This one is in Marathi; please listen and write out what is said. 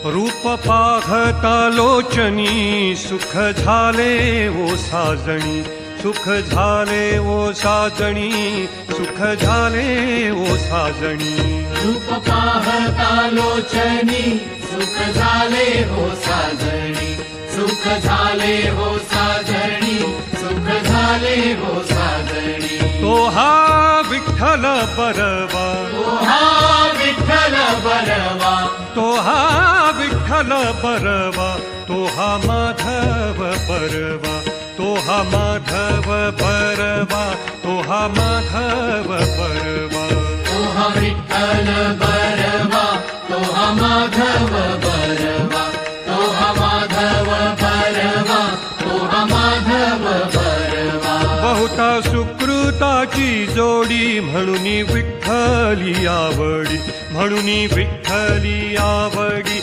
रूप पाहता लोचनी सुख झाले ओ साजणी, सुख झाले ओ साजणी, सुख झाले ओ साजणी. रूप पाहता लोचनी सुख झाले हो साजणी, सुख झाले हो साजणी, सुख झाले हो साजणी. तो हा विठ्ठल बरवा, तो हा विठ्ठल बरवा, तो हा विठ्ठल बरवा, तो हा माधव बरवा, तो हा माधव बरवा, तो हा माधव बरवा. तो हा विठ्ठल बरवा, तो हा माधव बरवा, तो हा माधव बरवा, तो हा माधव बरवा. बहुता सुकृताची जोडी म्हणून विठ्ठली आवडी, म्हणून विठ्ठली आवडी,